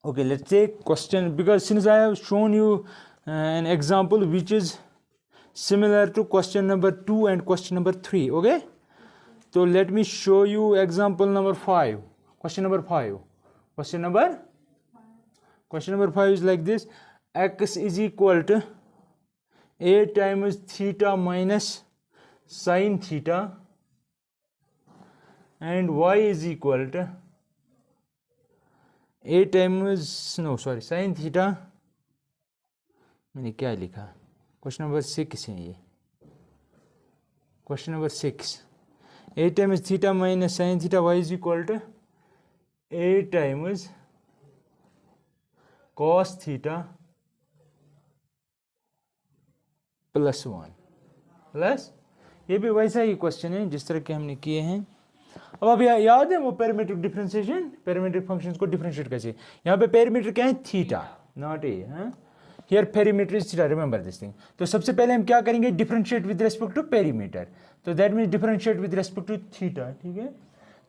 Okay, let's take question, because since I have shown you an example which is similar to question number 2 and question number 3. Okay, so let me show you example number 5. Question number 5 is like this: x is equal to a times theta minus sin theta, and y is equal to a times sin theta. मैंने क्या लिखा? Question number 6 है ये. Question number 6, a times theta minus sin theta, y is equal to a times cos theta plus 1 plus, ये भी वैसा ही question है जिस तरह के हमने किए हैं. अब आप याद है वो पैरामीट्रिक डिफरेंशिएशन, पैरामीट्रिक फंक्शंस को डिफरेंशिएट कैसे? यहाँ पे पैरामीटर क्या है? Theta, not a. Here parameter is theta, remember this thing. तो सबसे पहले हम क्या करेंगे? Differentiate with respect to parameter. तो that means differentiate with respect to theta. ठीक है,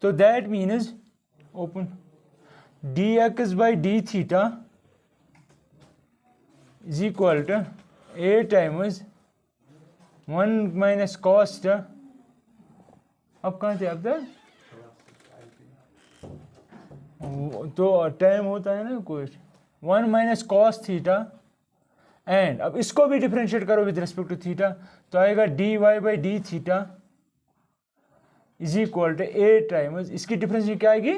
तो that means open dx by d theta is equal to a times 1 minus cos theta. अब कहाँ थे अब तक? तो टाइम होता है ना कुछ, 1 माइनस कॉस थीटा, एंड अब इसको भी डिफरेंशिएट करो विद रिस्पेक्ट टू थीटा, तो आएगा dy by d theta is equal to a times, इसकी डिफरेंशिएट क्या आएगी?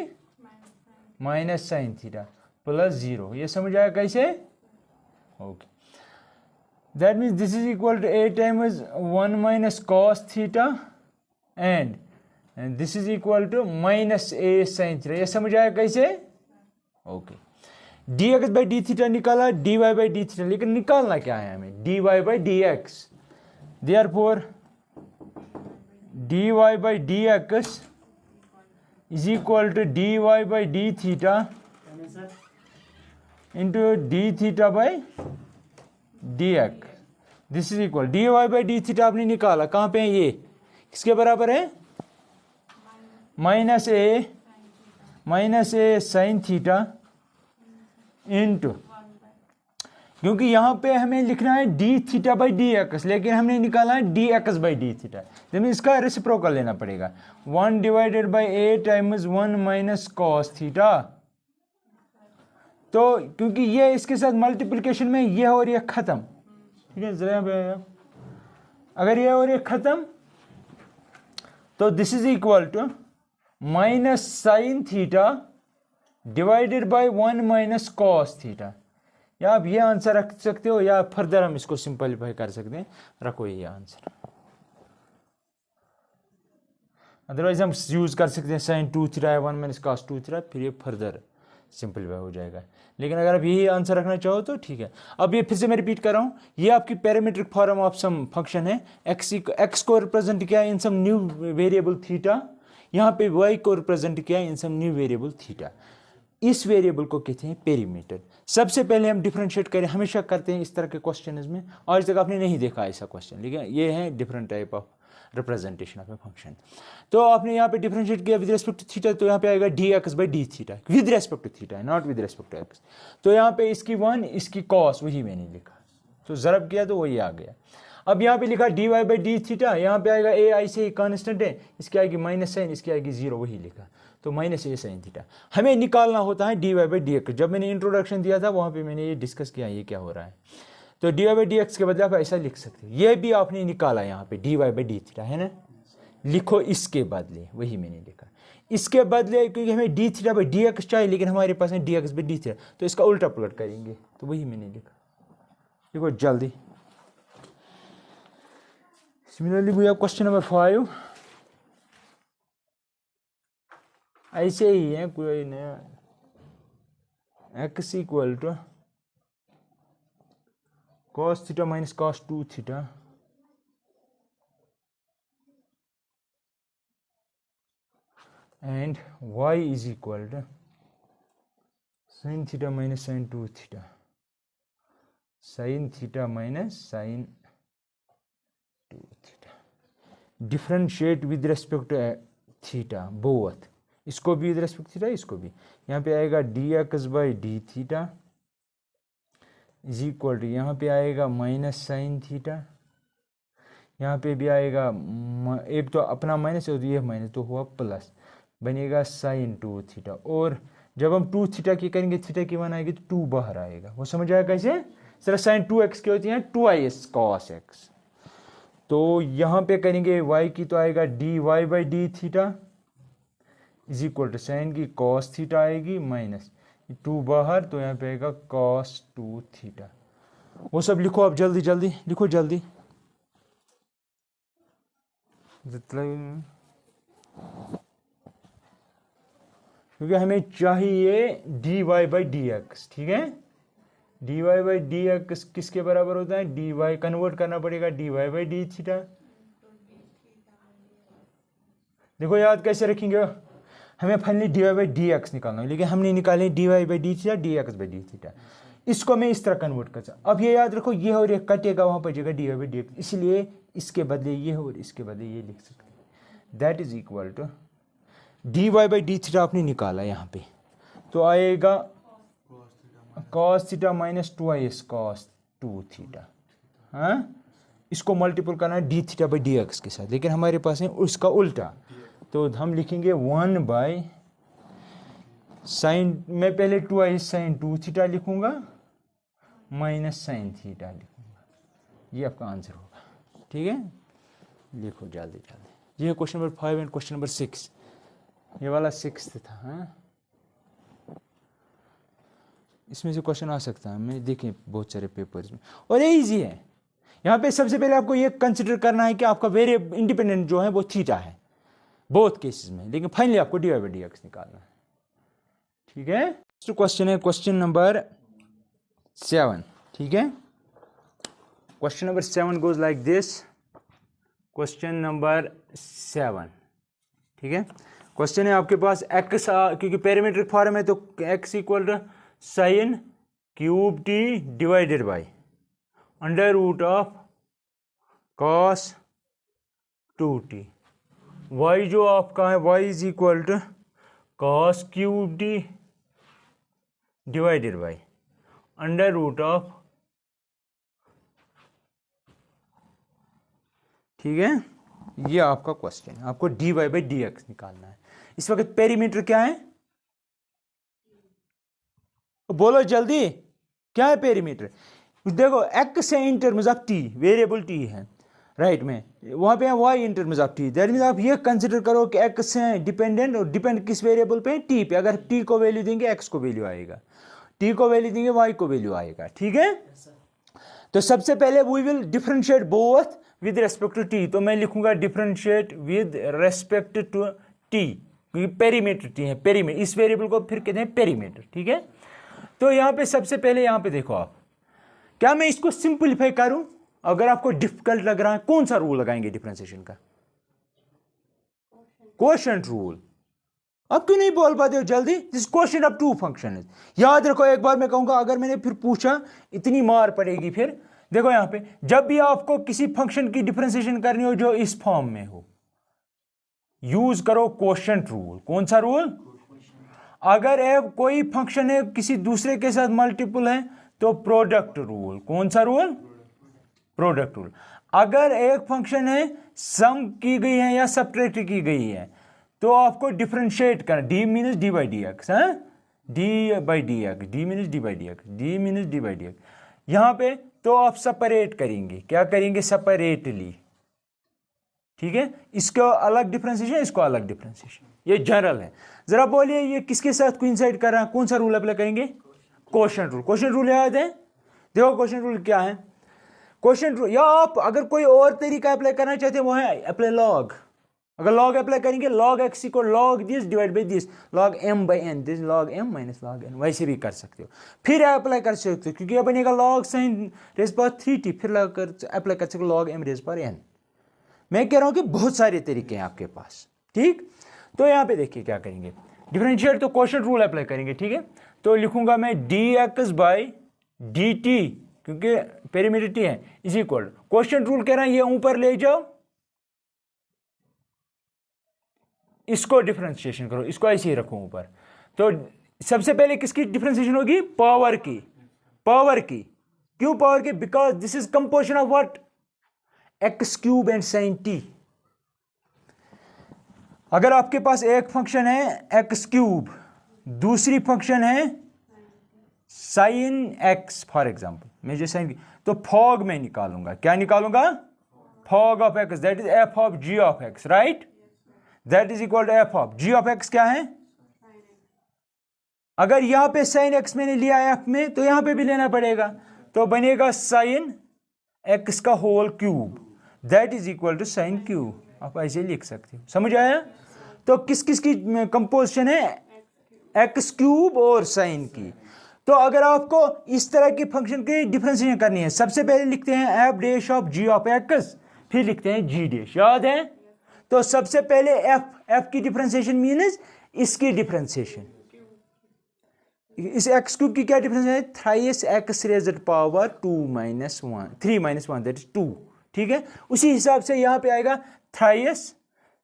Minus sine theta plus 0. ये समझ आया कैसे? Okay, that means this is equal to a times 1 minus cos theta and this is equal to minus a sine theta. ये समझ आया कैसे? ओके, dx बाई डी थीटा निकाला, dy बाई डी थीटा, लेकिन निकालना क्या है हमें? dy by D x. Therefore dy by D x is equal to dy by d theta into d theta by D x. This is equal dy by d theta आपने निकाला, कहाँ पे है? ये किसके बराबर है? Minus a sine theta into, क्योंकि यहाँ पे हमें लिखना है d theta by D x, लेकिन हमने निकाला है d x by d theta, तो इसका रेसिप्रोकल लेना पड़ेगा. 1 divided by a times 1 minus cos theta. तो क्योंकि ये इसके साथ मल्टीप्लिकेशन में ये और ये खत्म, ठीक है, जरा अगर ये और ये खत्म तो this is equal to minus sine theta divided by 1 minus cos theta. या आप ये आंसर रख सकते हो, या फर्दर हम इसको सिंपलीफाई कर सकते हैं. रखो ये आंसर, अदरवाइज हम यूज कर सकते हैं साइन 2 थीटा है 1 माइनस कॉस 2 थीटा, फिर ये फर्दर सिंपलीफाई हो जाएगा. लेकिन अगर आप यही आंसर रखना चाहो तो ठीक है. अब ये फिर से मैं रिपीट कर रहा हूँ, ये आपकी parametric form of some function है. एक्स को रिप्रेजेंट किया in some new variable theta, यहाँ पे y को रिप्रेजेंट किया in some new variable theta. इस वेरिएबल को कहते हैं पेरीमीटर. सबसे पहले हम डिफरेंशिएट करें, हमेशा करते हैं इस तरह के क्वेश्चन में. आज तक आपने नहीं देखा ऐसा क्वेश्चन, लेकिन ये है different type of representation of a function. तो आपने यहाँ पे डिफरेंशिएट किया विद रेस्पेक्ट टू थीटा, तो यहाँ पे आएगा d x by d theta with respect to theta, not with respect to x. तो यहाँ पे इसकी 1, इसकी कॉस, वही मैंने लिखा, तो ज़रब किया तो वही आ गया. अब यहाँ पे लिखा d y by d theta, यहाँ पे आएगा ए आई से ही कांस्टेंट है, इसकी आएगी माइनस साइन, इसकी आएगी 0, वही लिखा, तो माइनस ए साइन थीटा. हमें निकालना होता है d y by D x. जब मैंने इंट्रोडक्शन दिया था वहाँ पे मैंने ये डिस्कस किया ये क्या हो रहा है. तो d y by D x के बदले आप ऐसा लिख सकते हो. ये भी आपने निकाला यहाँ पे d y by d theta है ना, लिखो इसके बदले, वही मैंने लिखा इसके बदले, क्योंकि हमें D theta by D x चाहिए, लेकिन हमारे पास है d x by d theta, तो इसका उल्टा पलट करेंगे, तो वही मैंने लिखा. देखो जल्दी. Similarly, we have question number 5. ऐसे ही है, कोई नया. x equal to cos theta minus cos 2 theta and y is equal to sin theta minus sin 2 theta, sin theta minus sin 2 theta. Differentiate with respect to theta both. इसको भी with respect theta, इसको भी। यहाँ पे आएगा d x by d theta is equal to, यहाँ पे आएगा माइनस साइन थीटा, यहाँ पे भी आएगा एक तो अपना माइनस और ये माइनस, तो हुआ प्लस, बनेगा साइन 2 थीटा। और जब हम 2 थीटा की करेंगे थीटा की वन आएगी तो 2 बाहर आएगा। वो समझ आएगा कैसे? सर साइन 2x की होती है 2is cos x। तो यहाँ पे करेंगे y की तो आएगा dy by d theta is equal to sine की cos थीटा आएगी माइनस 2 बाहर, तो यहाँ पे आएगा cos 2 थीटा। वो सब लिखो आप, जल्दी जल्दी लिखो, जल्दी। क्योंकि हमें चाहिए dy बाई डी एक्स, ठीक है। dy बाई डी एक्स किसके बराबर होता है? dy कन्वर्ट करना पड़ेगा dy बाई डी थीटा। देखो याद कैसे रखेंगे, हमें finally dy by D x निकालना है, लेकिन हमने निकाले dy by d theta, dx by d theta. इसको मैं इस तरह कन्वर्ट कर सकता। अब ये याद रखो, ये और ये कटेगा, वहां पर जाएगा dy बाई डी एक्स, इसलिए इसके बदले ये और इसके बदले ये लिख सकते हैं। That is equal to dy by d theta आपने निकाला यहाँ पे, तो आएगा cos theta minus 2is cos 2 theta. हाँ, इसको मल्टीपल करना है d theta by D x के साथ, लेकिन हमारे पास है उसका उल्टा, तो हम लिखेंगे 1 बाई साइन, मैं पहले 2is साइन 2 थीटा लिखूंगा माइनस साइन थीटा लिखूंगा, ये आपका आंसर होगा। ठीक है, लिखो जल्दी जल्दी। ये question number 5 and question number 6, ये वाला 6th था। हाँ, इसमें से क्वेश्चन आ सकता है, मैं देखें बहुत सारे पेपर्स में, और ये इजी है। यहाँ पे सबसे पहले आपको ये कंसिडर करना है कि आपका वेरिएबल इंडिपेंडेंट जो है वो थीटा है बोथ केसेस में, लेकिन फाइनली आपको डी बाई डी एक्स निकालना है। ठीक है, नेक्स्ट क्वेश्चन है क्वेश्चन नंबर 7। ठीक है, question number 7 goes like this. Question number 7, ठीक है, क्वेश्चन है आपके पास x, क्योंकि पैरामीट्रिक फॉर्म है तो x equal to sine cube t divided by under root of cos 2t। y जो आपका है y is equal to cos cube t divided by under root of, ठीक है, ये आपका क्वेश्चन है। आपको dy बाई डी एक्स निकालना है। इस वक्त पेरीमीटर क्या है, बोलो जल्दी, क्या है पेरीमीटर? देखो x है in terms of t, variable t है राइट में, वहां पे है y in terms of t। That means आप ये कंसीडर करो कि x है डिपेंडेंट, और डिपेंड किस वेरिएबल पे? t पे। अगर t को वैल्यू देंगे x को वैल्यू आएगा, t को वैल्यू देंगे y को वैल्यू आएगा। ठीक है, तो सबसे पहले we will differentiate both with respect to t। तो मैं लिखूंगा differentiate with respect to t, क्योंकि पेरीमीटर t है, पेरीमीटर, इस वेरिएबल को फिर कहते हैं पेरीमीटर। ठीक है, तो यहां पे सबसे पहले यहां पे देखो आप, क्या मैं इसको सिंपलीफाई करूं? अगर आपको डिफिकल्ट लग रहा है, कौन सा रूल लगाएंगे डिफरेंशिएशन का? Quotient rule. अब क्यों नहीं बोल पाते हो जल्दी? This quotient of two function. याद रखो, एक बार मैं कहूंगा, अगर मैंने फिर पूछा इतनी मार पड़ेगी फिर। देखो यहां पे जब भी आपको किसी फंक्शन की डिफरेंशिएशन करनी हो जो इस फॉर्म में हो, यूज करो क्वोशिएंट रूल। कौन सा रूल? अगर कोई फंक्शन है किसी दूसरे के साथ मल्टीपल है तो प्रोडक्ट रूल। कौन सा रूल? Product rule. अगर एक फंक्शन है सम की गई है या सब्ट्रैक्ट की गई है तो आपको डिफरेंशिएट करना, D means D by D X, है D by D X, D means D by D X, D means D by D X. यहां पे तो आप सेपरेट करेंगे, क्या करेंगे? सेपरेटली। ठीक है, इसको अलग डिफरेंशिएशन, इसको अलग डिफरेंशिएशन, ये जनरल है। जरा बोलिए ये किसके साथ कोइंसाइड कर रहा है? कौन सा रूल अप्लाई करेंगे? Quotient rule. क्वोशिएंट रूल याद है? देखो क्वोशिएंट रूल क्या है। क्वोशिएंट रूल, या आप अगर कोई और तरीका अप्लाई करना चाहते हैं वो है अप्लाई लॉग। अगर लॉग अप्लाई करेंगे, log x equal log this divide by this, log m by n, this log m minus log n, वैसे भी कर सकते हो। फिर अप्लाई कर सकते हो, क्योंकि ये बनेगा log sign raise power 3t, फिर अप्लाई कर सकते हो log m raise power n. मैं कह रहा हूं कि बहुत सारे तरीके हैं आपके पास। ठीक, तो यहां पे देखिए क्या करेंगे, डिफरेंशिएट तो क्वोशिएंट रूल अप्लाई करेंगे। ठीक है, तो लिखूंगा मैं D x by D T, क्योंकि पेरीमीटर टी है, इज इक्वल क्वोशिएंट रूल कह रहा है ये ऊपर ले जाओ, इसको डिफरेंशिएशन करो, इसको ऐसे ही रखो ऊपर। तो सबसे पहले किसकी डिफरेंशिएशन होगी? पावर की। पावर की क्यों पावर की? Because this is composition of what? X cube and sine t. अगर आपके पास एक फंक्शन है एक्स क्यूब, दूसरी फंक्शन है साइन एक्स फॉर एग्जाम्पल, मैं जो साइन, तो फॉग में निकालूंगा, क्या निकालूंगा? Fog of x, that is f of g of x, right? That is equal to f of g of x क्या है? अगर यहां पे साइन एक्स मैंने लिया एफ में, तो यहां पे भी लेना पड़ेगा, तो बनेगा साइन एक्स का whole cube, that is equal to sine cube. आप ऐसे लिख सकते हो, समझ आया? तो किस किस की कंपोजिशन है? एक्स क्यूब और साइन की। तो अगर आपको इस तरह की फंक्शन की डिफरेंशिएशन करनी है, सबसे पहले लिखते हैं f dash of g of x, फिर लिखते हैं जी डैश, याद है? तो सबसे पहले एफ की डिफरेंशिएशन मीन्स इसकी डिफरेंशिएशन, इस एक्स क्यूब की क्या डिफरेंशिएशन है? Thrice x raised power 2 - 1, 3 - 1 that is 2, ठीक है? उसी हिसाब से यहां पे आएगा थ्राइस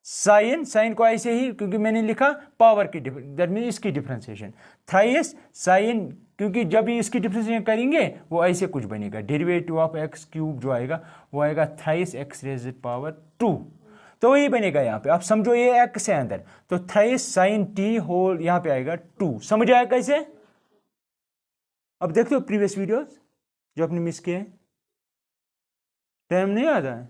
साइन को ऐसे ही, क्योंकि मैंने लिखा पावर की, दैट मीन इसकी डिफरेंशिएशन थ्राइस साइन, क्योंकि जब ही इसकी डिफरेंशिएशन करेंगे वो ऐसे कुछ बनेगा, डेरिवेटिव ऑफ एक्स क्यूब जो आएगा वो आएगा थ्राइस एक्स रेज़्ड पावर 2, तो वही बनेगा यहाँ पे। आप समझो ये एक्स है अंदर, तो थ्राइस साइन टी होल यहाँ पे आएगा 2। समझ आया कैसे? अब देखते हो प्रीवियस वीडियोस जो आपने मिस किए, टाइम नहीं आता है,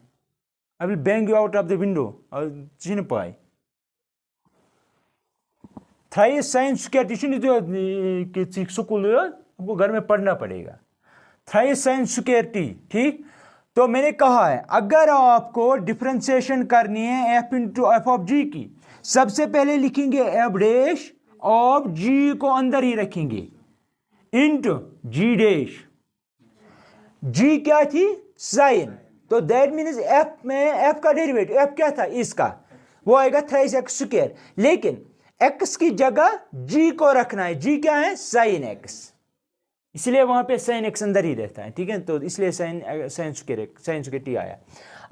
I will bang you out of the window और चिन्ह पाए। Thrice sine square T school आपको घर में पढ़ना पड़ेगा, थ्राइस साइन स्क्वायर टी, ठीक? तो मैंने कहा है अगर आपको डिफरेंशिएशन करनी है एफ इंटू एफ ऑफ जी की, सबसे पहले लिखेंगे एफ डैश ऑफ जी को अंदर ही रखेंगे इंटू जी डैश, जी क्या थी? साइन, तो दैट मीन्स एफ में एफ का डेरिवेटिव, एफ क्या था? इसका, वो आएगा थ्राइस एक्स स्क्वायर, लेकिन एक्स की जगह जी को रखना है, जी क्या है? साइन एक्स, इसलिए वहां पे साइन एक्स अंदर ही रहता है, ठीक है? तो इसलिए साइन स्क्वायर टी आया।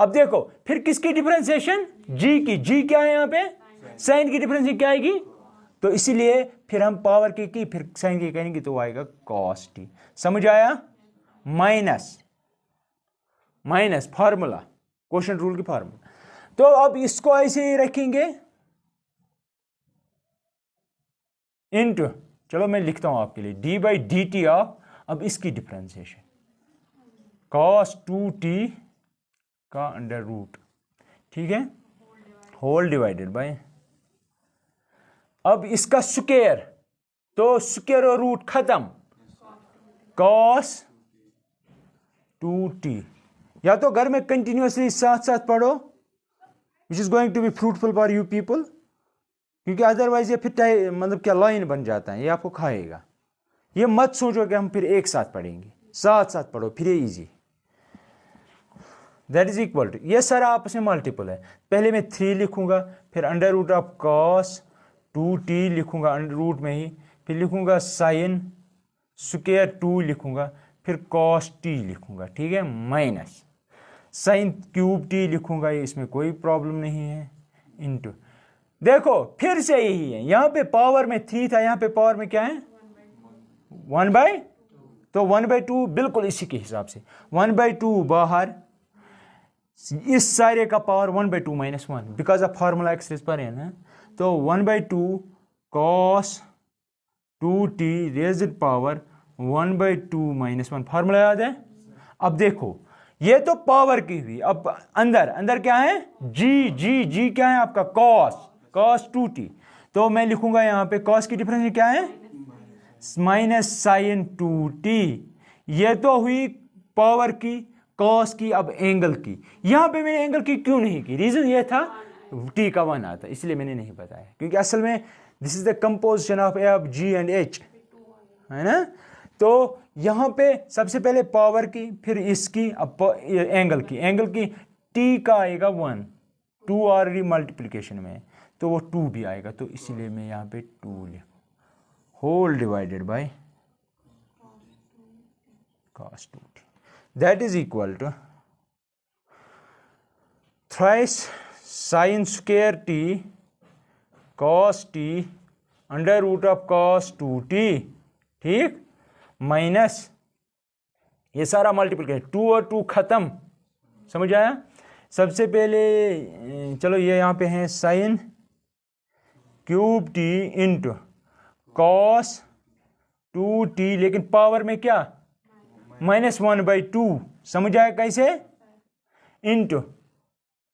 अब देखो फिर किसकी डिफरेंशिएशन? जी की। जी क्या है यहाँ पे? साइन की डिफरेंशिएशन क्या आएगी? तो इसीलिए फिर हम पावर की फिर साइन की करेंगे तो आएगा कॉस टी। समझ आया? माइनस फार्मूला, क्वेश्चन रूल की फार्मूला। तो अब इसको ऐसे ही रखेंगे इनटू, चलो मैं लिखता हूं आपके लिए, D by D T of, अब इसकी डिफरेंशिएशन कॉस 2t का अंडर रूट, ठीक है, होल डिवाइडेड बाय, अब इसका स्क्वायर, तो स्क्वायर और रूट खत्म, कॉस 2t, या तो घर में कंटिन्यूअसली साथ साथ पढ़ो, which is going to be fruitful for you people, क्योंकि अदरवाइज ये फिर मतलब क्या लाइन बन जाता है, ये आपको खाएगा। ये मत सोचो कि हम फिर एक साथ पढ़ेंगे, साथ साथ पढ़ो फिर ये easy, that is equal to, ये सारा आपस में मल्टीपल है, पहले मैं 3 लिखूंगा, फिर under root of cos 2t लिखूंगा अंडर रूट में ही, फिर लिखूंगा साइन स्क्वायर 2 लिखूंगा, फिर कॉस t लिखूंगा, ठीक है, माइनस साइन क्यूब t लिखूंगा, इसमें कोई प्रॉब्लम नहीं है, इनटू, देखो फिर से यही है, यहां पे पावर में 3 था, यहां पे पावर में क्या है? 1/, तो 1/2 बिल्कुल इसी के हिसाब से, 1/2 बाहर, इस सारे का power 1/2 - 1 because of formula x पर है ना, तो 1/2 cos 2t raised power 1/2 - 1, formula याद है? अब देखो ये तो पावर की हुई, अब अंदर क्या है? जी क्या है आपका? कॉस 2t, तो मैं लिखूंगा यहां पे कॉस की डिफरेंस क्या है? माइनस साइन 2t, ये तो हुई पावर की, कॉस की, अब एंगल की, यहां पे मैंने एंगल की क्यों नहीं की? रीजन ये था t का 1 आता, इसलिए मैंने नहीं बताया, क्योंकि असल में this is the composition of F G and H, है ना? तो यहां पे सबसे पहले पावर की, फिर इसकी, अब एंगल की t का आएगा 1, 2 ऑलरेडी मल्टीप्लीकेशन में, तो वो 2 भी आएगा, तो इसीलिए मैं यहां पे 2 लिखूं, whole divided by cos 2t, that is equal to thrice sin square t cos t under root of cos 2t, ठीक, माइनस ये सारा मल्टीप्लिकेशन 2 और 2 खत्म, समझ आया। सबसे पहले चलो ये यहाँ पे है sign cube T into cos 2t, लेकिन पावर में क्या -1/2, समझ आया कैसे, इंटू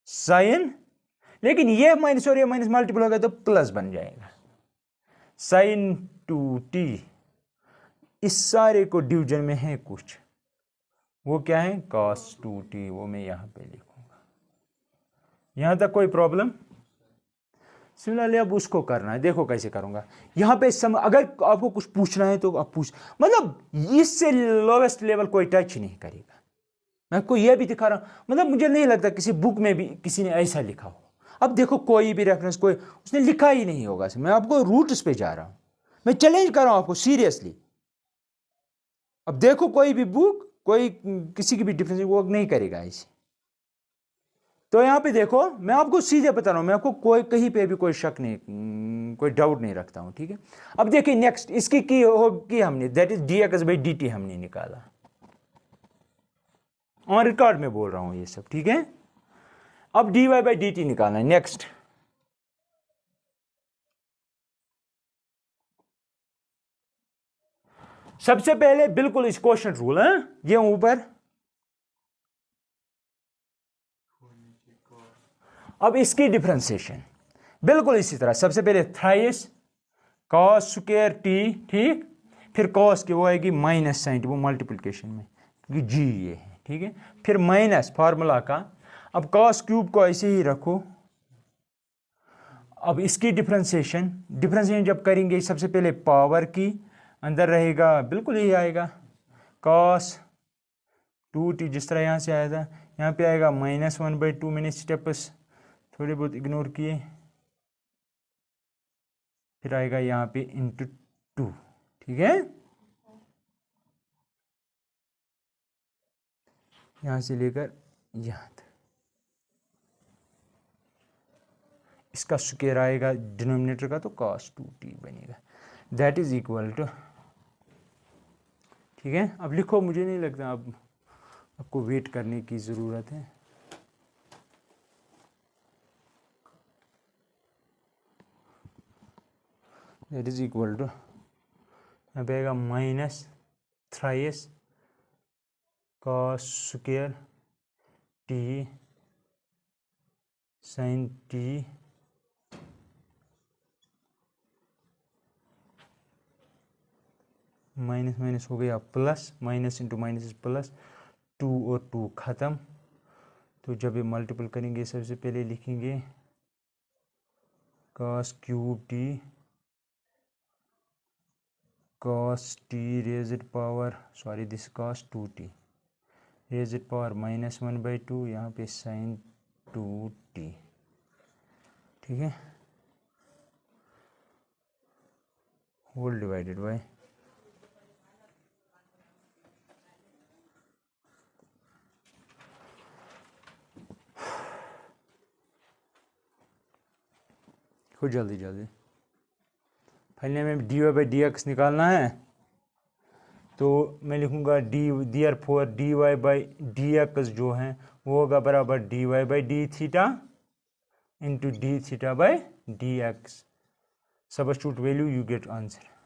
साइन, लेकिन ये माइनस और ये माइनस मल्टीपल होगा तो प्लस बन जाएगा साइन 2t। इस सारे को डिवीजन में है कुछ, वो क्या है cos 2t, वो मैं यहां पे लिखूंगा। यहां तक कोई प्रॉब्लम। सिमिलरली अब उसको करना है, देखो कैसे करूंगा। यहां पे अगर आपको कुछ पूछना है तो आप पूछ, मतलब इससे लोवेस्ट लेवल कोई टच नहीं करेगा। मैं आपको यह भी दिखा रहा हूं, मतलब मुझे नहीं लगता किसी बुक में भी किसी ने ऐसा लिखा हो। अब देखो कोई भी रेफरेंस कोई उसने लिखा ही नहीं होगा, मैं आपको रूट्स पे जा रहा हूं, मैं चैलेंज कर रहा हूं आपको सीरियसली। अब देखो कोई भी बुक कोई किसी की भी डिफरेंस वो नहीं करेगा ऐसे। तो यहां पे देखो मैं आपको सीधे बता रहा हूं, मैं आपको कोई कहीं पे भी कोई शक नहीं, कोई डाउट नहीं रखता हूं, ठीक है। अब देखिए नेक्स्ट इसकी की होगी हमने, दैट इज dx/dt हमने निकाला, ऑन रिकॉर्ड में बोल रहा हूं ये सब, ठीक है। अब dy/dt निकालना है। नेक्स्ट सबसे पहले बिल्कुल इस क्वेश्चन रूल है, ये ऊपर, अब इसकी डिफरेंशिएशन बिल्कुल इसी तरह, सबसे पहले थ्राइस कॉस स्क्वायर टी, ठीक, फिर कॉस की वो आएगी माइनस साइन टी, वो मल्टीप्लिकेशन में क्योंकि जी ये है, ठीक है, फिर माइनस फार्मूला का। अब कॉस क्यूब को ऐसे ही रखो। अब इसकी डिफरेंशिएशन जब करेंगे सबसे पहले पावर की अंदर रहेगा, बिल्कुल यही आएगा कॉस 2t, जिस तरह यहाँ से आया था यहाँ पे आएगा -1/2। मैंने स्टेप्स थोड़े बहुत इग्नोर किए, फिर आएगा यहाँ पे इंटू 2, ठीक है। यहाँ से लेकर यहाँ तक इसका स्क्वायर आएगा डिनोमिनेटर का, तो cos 2t बनेगा, दैट इज इक्वल टू, ठीक है। अब लिखो, मुझे नहीं लगता अब आपको वेट करने की ज़रूरत है। दैट इज इक्वल टू, यहाँ पे आएगा minus thrice cos square t sine t minus minus हो गया plus, minus into minus plus, 2 और 2 खत्म। तो जब ये मल्टीपल करेंगे सबसे पहले लिखेंगे cos cube T cos t raised power, sorry this cos 2t raised power -1/2, यहाँ पे sin 2t, ठीक है, होल डिवाइडेड बाय खुद जल्दी जल्दी फाइनली में dy/dx निकालना है। तो मैं लिखूंगा देयरफॉर dy/dx जो है वो होगा बराबर dy/d into d/dx। Substitute value, you get answer.